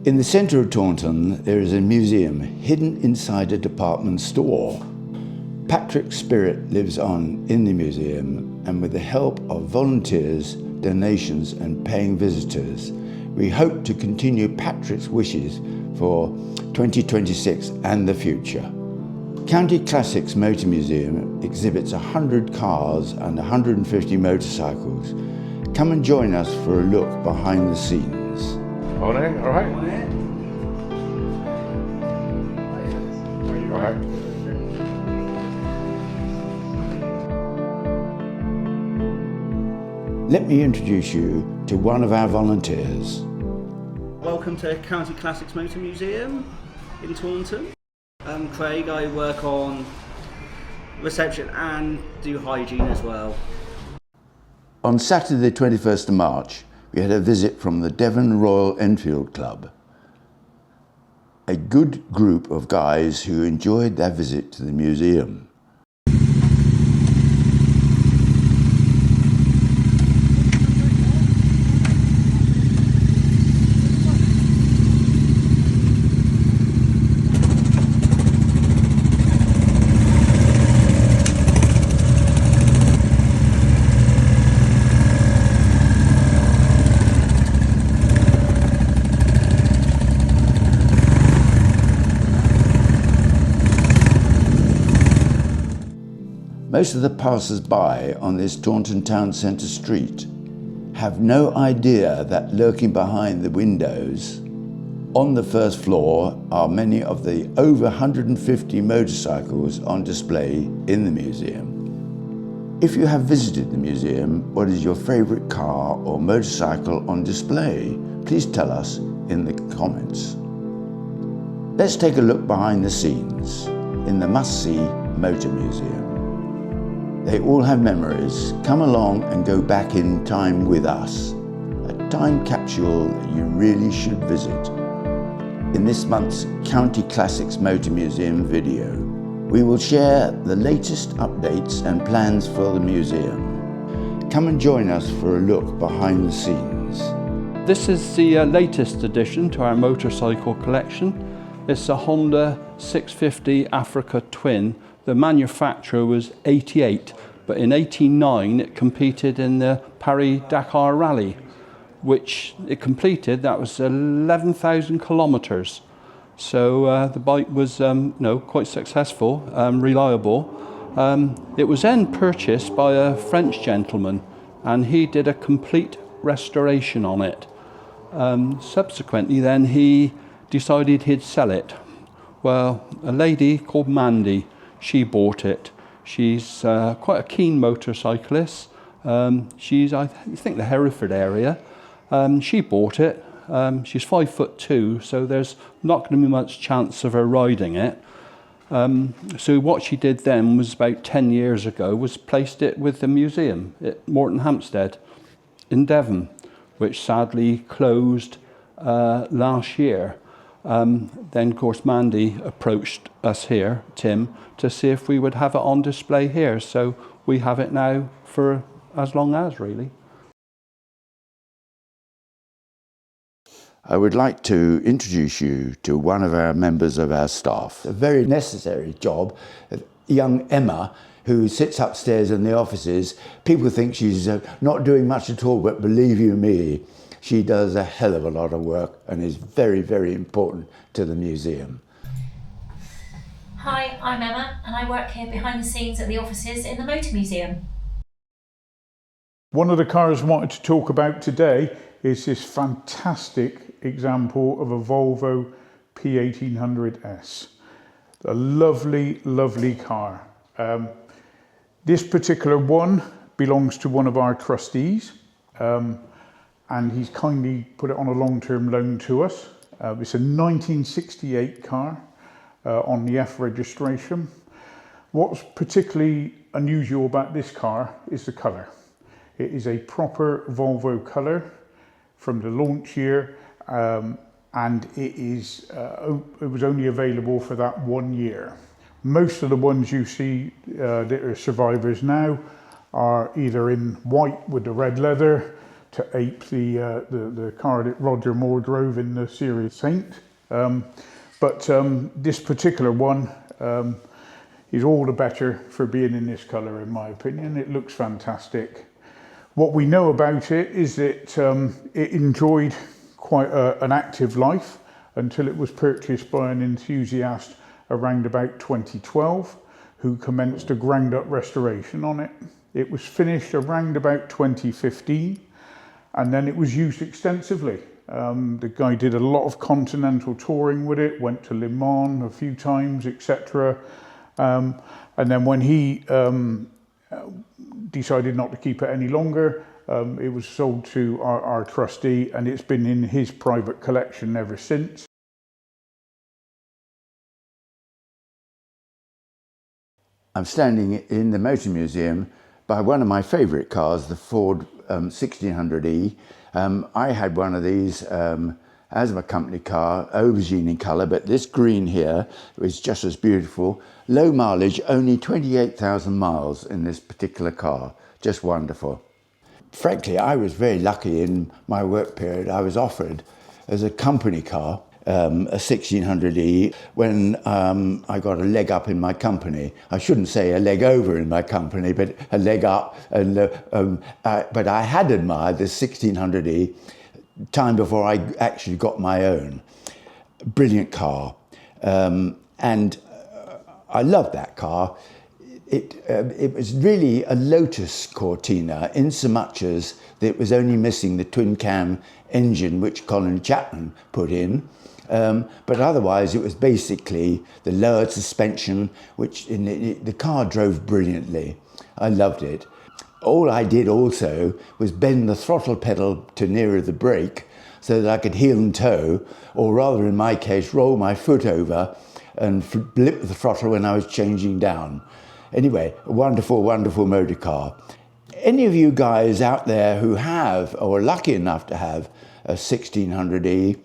In the centre of Taunton, there is a museum hidden inside a department store. Patrick's spirit lives on in the museum, and with the help of volunteers, donations and paying visitors, we hope to continue Patrick's wishes for 2026 and the future. County Classics Motor Museum exhibits 100 cars and 150 motorcycles. Come and join us for a look behind the scenes. Morning, all right? All right. Let me introduce you to one of our volunteers. Welcome to County Classics Motor Museum in Taunton. I'm Craig. I work on reception and do hygiene as well. On Saturday the 21st of March, we had a visit from the Devon Royal Enfield Club. A good group of guys who enjoyed their visit to the museum. Most of the passers-by on this Taunton town centre street have no idea that lurking behind the windows on the first floor are many of the over 150 motorcycles on display in the museum. If you have visited the museum, what is your favourite car or motorcycle on display? Please tell us in the comments. Let's take a look behind the scenes in the must-see Motor Museum. They all have memories. Come along and go back in time with us. A time capsule that you really should visit. In this month's County Classics Motor Museum video, we will share the latest updates and plans for the museum. Come and join us for a look behind the scenes. This is the latest addition to our motorcycle collection. It's a Honda 650 Africa Twin. The manufacturer was 88, but in 89 it competed in the Paris-Dakar Rally, which it completed. That was 11,000 kilometres. So the bike was quite successful, reliable. It was then purchased by a French gentleman, and he did a complete restoration on it. Subsequently then he decided he'd sell it. Well, a lady called Mandy, she bought it. She's quite a keen motorcyclist. She's, I think, the Hereford area. She bought it. She's 5'2", so there's not going to be much chance of her riding it. So what she did then was about 10 years ago was placed it with the museum at Morton Hampstead in Devon, which sadly closed last year. Then, of course, Mandy approached us here, Tim, to see if we would have it on display here. So we have it now for as long as, really. I would like to introduce you to one of our members of our staff. A very necessary job. Young Emma, who sits upstairs in the offices. People think she's not doing much at all, but believe you me, she does a hell of a lot of work and is very, very important to the museum. Hi, I'm Emma and I work here behind the scenes at the offices in the Motor Museum. One of the cars I wanted to talk about today is this fantastic example of a Volvo P1800S. A lovely, lovely car. This particular one belongs to one of our trustees. And he's kindly put it on a long-term loan to us. It's a 1968 car on the F registration. What's particularly unusual about this car is the colour. It is a proper Volvo colour from the launch year, and it was only available for that 1 year. Most of the ones you see that are survivors now are either in white with the red leather, to ape the car that Roger Moore drove in the series Saint. But this particular one is all the better for being in this colour, in my opinion. It looks fantastic. What we know about it is that it enjoyed quite an active life until it was purchased by an enthusiast around about 2012 who commenced a ground up restoration on it. It was finished around about 2015 and then it was used extensively. The guy did a lot of continental touring with it, went to Le Mans a few times, etc. And then when he decided not to keep it any longer, it was sold to our trustee and it's been in his private collection ever since. I'm standing in the Motor Museum by one of my favourite cars, the Ford 1600E. I had one of these as a company car, aubergine in colour, but this green here is just as beautiful. Low mileage, only 28,000 miles in this particular car. Just wonderful. Frankly, I was very lucky in my work period. I was offered as a company car, a 1600E, when I got a leg up in my company. I shouldn't say a leg over in my company, but a leg up. And but I had admired this 1600E time before I actually got my own. Brilliant car, and I loved that car. It was really a Lotus Cortina in so much as that it was only missing the twin cam engine which Colin Chapman put in. But otherwise it was basically the lowered suspension, which the car drove brilliantly. I loved it. All I did also was bend the throttle pedal to nearer the brake so that I could heel and toe, or rather in my case, roll my foot over and blip the throttle when I was changing down. Anyway, a wonderful, wonderful motor car. Any of you guys out there who have, or are lucky enough to have, a 1600E,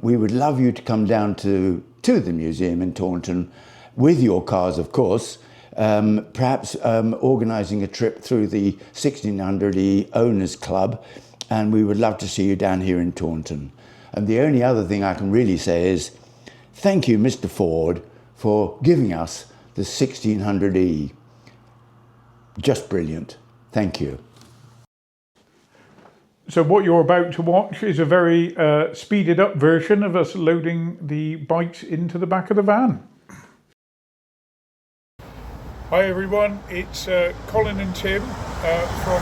we would love you to come down to the museum in Taunton with your cars, of course, perhaps organising a trip through the 1600E Owners Club, and we would love to see you down here in Taunton. And the only other thing I can really say is thank you, Mr. Ford, for giving us the 1600E. Just brilliant. Thank you. So what you're about to watch is a very speeded up version of us loading the bikes into the back of the van. Hi everyone, it's Colin and Tim from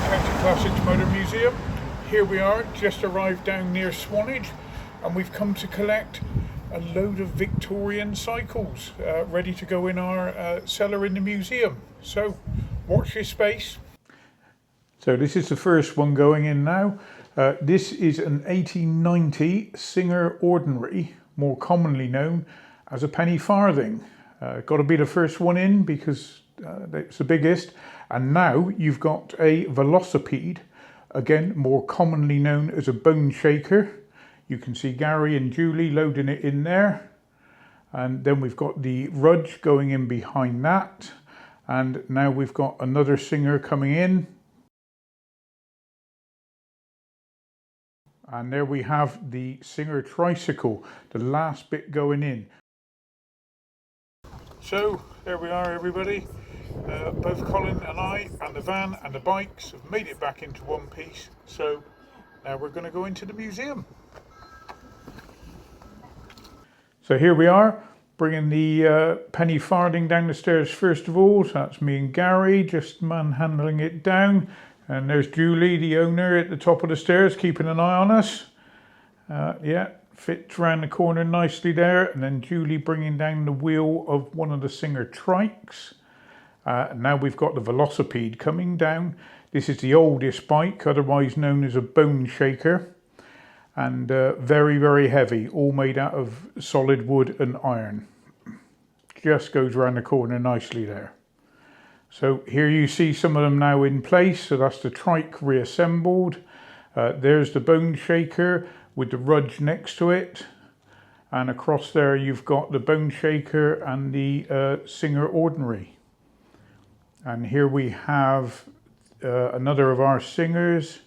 County Classics Motor Museum. Here we are, just arrived down near Swanage, and we've come to collect a load of Victorian cycles ready to go in our cellar in the museum. So watch this space. So this is the first one going in now. This is an 1890 Singer Ordinary, more commonly known as a penny farthing. Got to be the first one in because it's the biggest. And now you've got a velocipede, again more commonly known as a bone shaker. You can see Gary and Julie loading it in there. And then we've got the Rudge going in behind that. And now we've got another Singer coming in. And there we have the Singer Tricycle, the last bit going in. So there we are everybody. Both Colin and I and the van and the bikes have made it back into one piece. So now we're going to go into the museum. So here we are, bringing the penny farthing down the stairs first of all. So that's me and Gary just manhandling it down. And there's Julie, the owner, at the top of the stairs, keeping an eye on us. Yeah, fits around the corner nicely there. And then Julie bringing down the wheel of one of the Singer trikes. Now we've got the velocipede coming down. This is the oldest bike, otherwise known as a bone shaker. And very, very heavy, all made out of solid wood and iron. Just goes around the corner nicely there. So here you see some of them now in place. So that's the trike reassembled. There's the bone shaker with the Rudge next to it. And across there you've got the bone shaker and the Singer Ordinary. And here we have another of our Singers.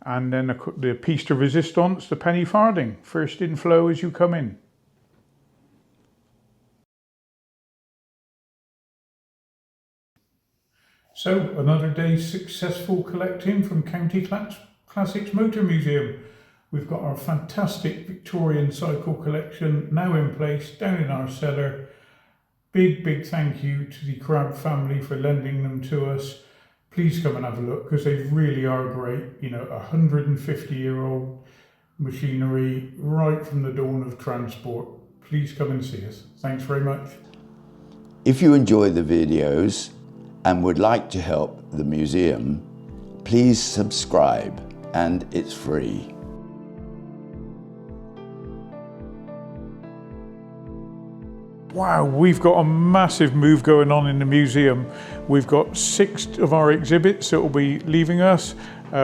and then the piece de resistance, the penny farthing, first in flow as you come in. So, another day's successful collecting from County Classics Motor Museum. We've got our fantastic Victorian cycle collection now in place down in our cellar. Big thank you to the Crab family for lending them to us. Please come and have a look because they really are great. You know, 150-year-old machinery right from the dawn of transport. Please come and see us. Thanks very much. If you enjoy the videos and would like to help the museum, please subscribe, and it's free. Wow, we've got a massive move going on in the museum. We've got 6 of our exhibits that will be leaving us.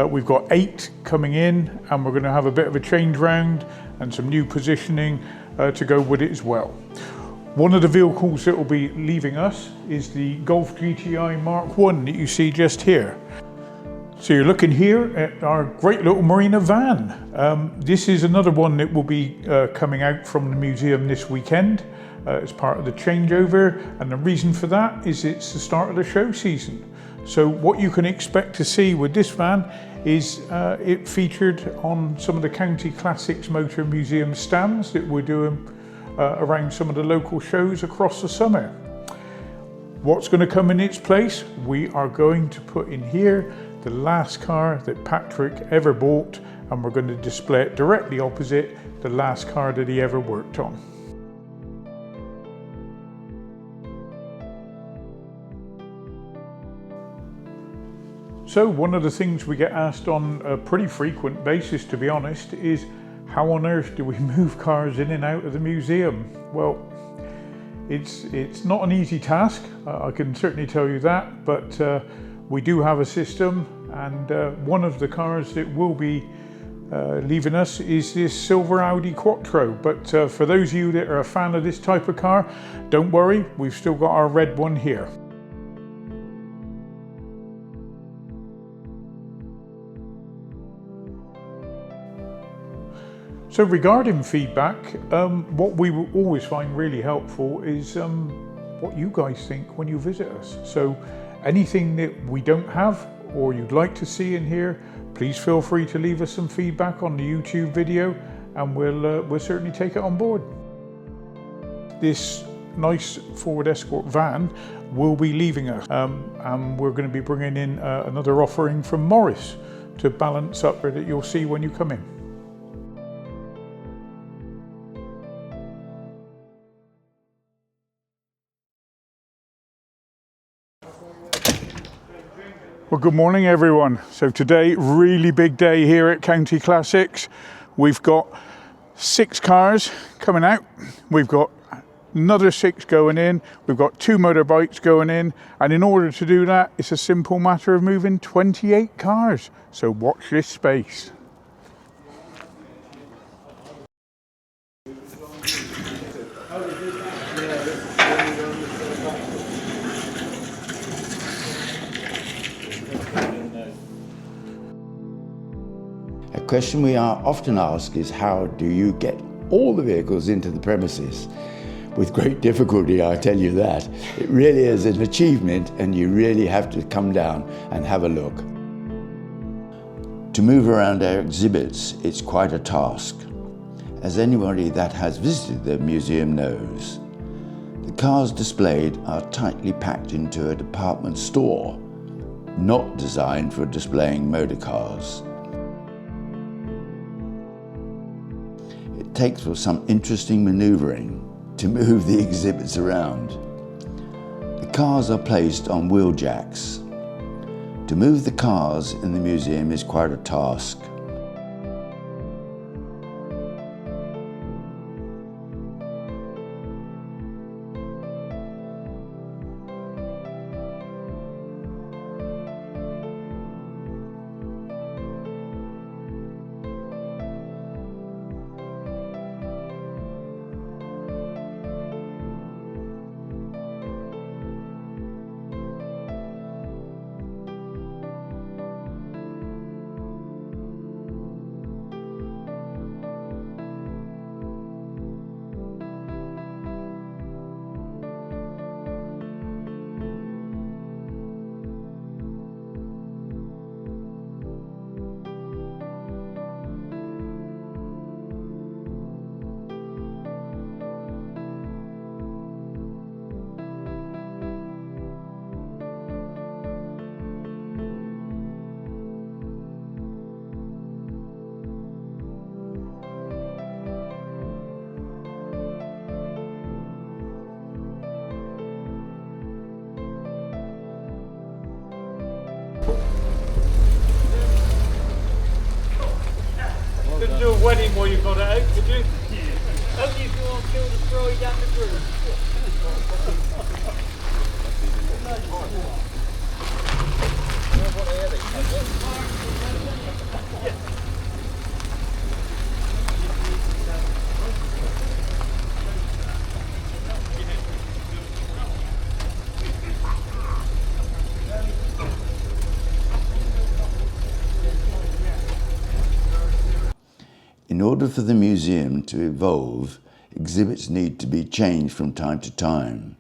We've got 8 coming in, and we're going to have a bit of a change round and some new positioning to go with it as well. One of the vehicles that will be leaving us is the Golf GTI Mark 1 that you see just here. So you're looking here at our great little Marina van. This is another one that will be coming out from the museum this weekend as part of the changeover, and the reason for that is it's the start of the show season. So what you can expect to see with this van is it featured on some of the County Classics Motor Museum stands that we're doing around some of the local shows across the summer. What's going to come in its place? We are going to put in here the last car that Patrick ever bought, and we're going to display it directly opposite the last car that he ever worked on. So one of the things we get asked on a pretty frequent basis, to be honest, is how on earth do we move cars in and out of the museum? Well, it's not an easy task, I can certainly tell you that, but we do have a system, and one of the cars that will be leaving us is this silver Audi Quattro. But for those of you that are a fan of this type of car, don't worry, we've still got our red one here. So regarding feedback, what we will always find really helpful is what you guys think when you visit us. So anything that we don't have or you'd like to see in here, please feel free to leave us some feedback on the YouTube video, and we'll certainly take it on board. This nice Ford Escort van will be leaving us, and we're going to be bringing in another offering from Morris to balance up that you'll see when you come in. Well, good morning everyone. So today, really big day here at County Classics. We've got 6 cars coming out. We've got another 6 going in. We've got 2 motorbikes going in. And in order to do that, it's a simple matter of moving 28 cars. So watch this space. A question we are often asked is, how do you get all the vehicles into the premises? With great difficulty, I tell you that. It really is an achievement, and you really have to come down and have a look. To move around our exhibits, it's quite a task, as anybody that has visited the museum knows. The cars displayed are tightly packed into a department store, not designed for displaying motor cars. It takes for some interesting manoeuvring to move the exhibits around. The cars are placed on wheel jacks. To move the cars in the museum is quite a task. before you got it out, did you? Only if you want to kill the fry down the groove. In order for the museum to evolve, exhibits need to be changed from time to time.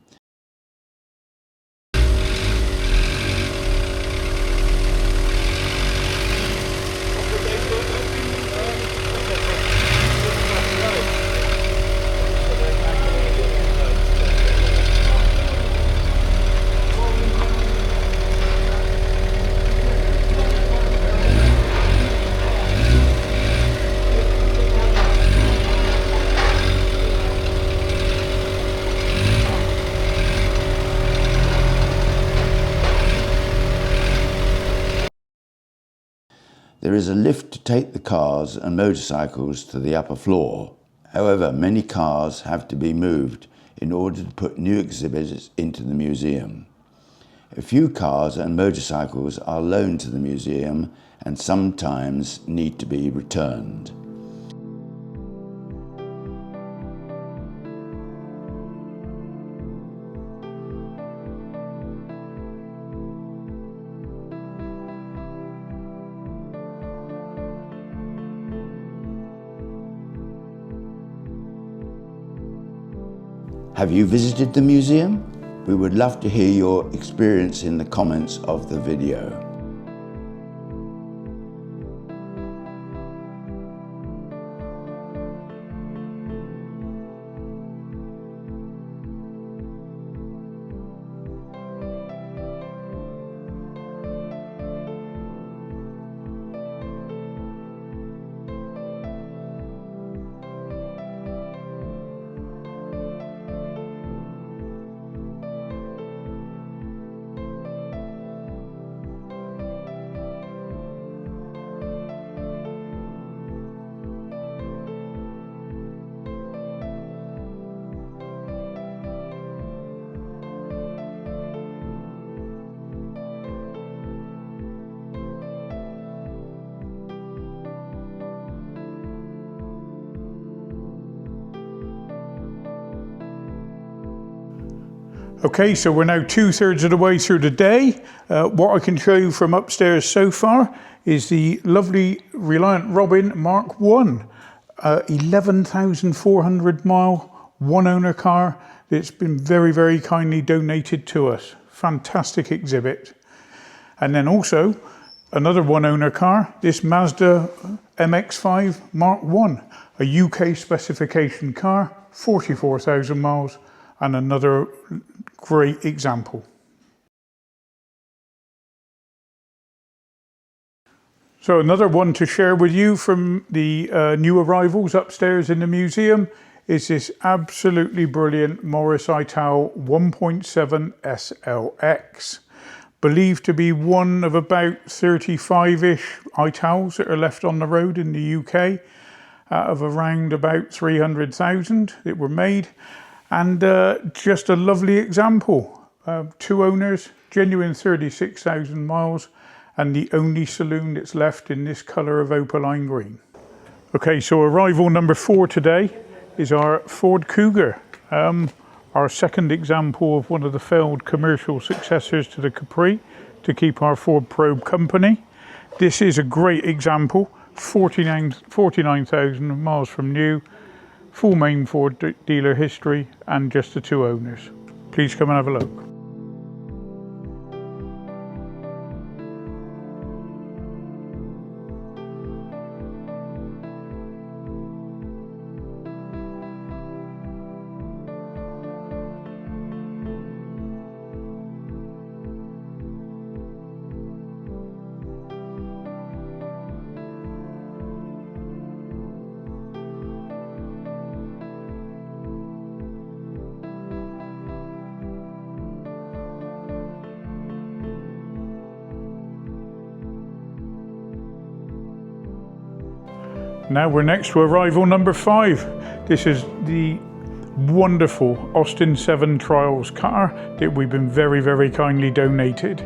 There is a lift to take the cars and motorcycles to the upper floor. However, many cars have to be moved in order to put new exhibits into the museum. A few cars and motorcycles are loaned to the museum and sometimes need to be returned. Have you visited the museum? We would love to hear your experience in the comments of the video. Okay, so we're now 2/3 of the way through the day. What I can show you from upstairs so far is the lovely Reliant Robin Mark 1, 11,400 mile, one owner car that's been very, very kindly donated to us. Fantastic exhibit. And then also another one owner car, this Mazda MX5 Mark 1, a UK specification car, 44,000 miles, and another great example. So another one to share with you from the new arrivals upstairs in the museum is this absolutely brilliant Morris Ital 1.7 SLX. Believed to be one of about 35-ish Itals that are left on the road in the UK out of around about 300,000 that were made. And just a lovely example. Two owners, genuine 36,000 miles, and the only saloon that's left in this colour of opaline green. Okay, so arrival number 4 today is our Ford Cougar. Our second example of one of the failed commercial successors to the Capri to keep our Ford Probe company. This is a great example, 49,000 miles from new, full main Ford dealer history, and just the two owners. Please come and have a look. Now we're next to arrival number 5. This is the wonderful Austin 7 Trials car that we've been very kindly donated.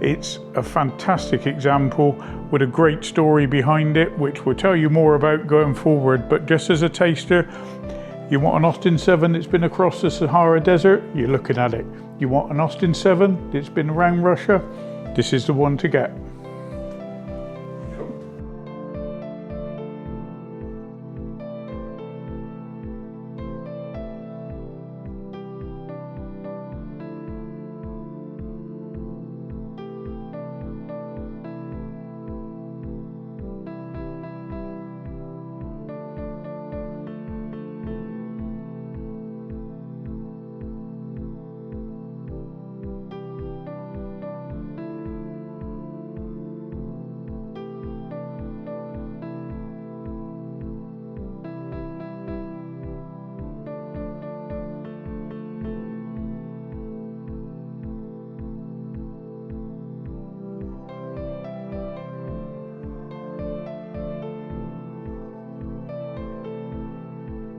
It's a fantastic example with a great story behind it, which we'll tell you more about going forward. But just as a taster, you want an Austin 7 that's been across the Sahara Desert, you're looking at it. You want an Austin 7 that's been around Russia, this is the one to get.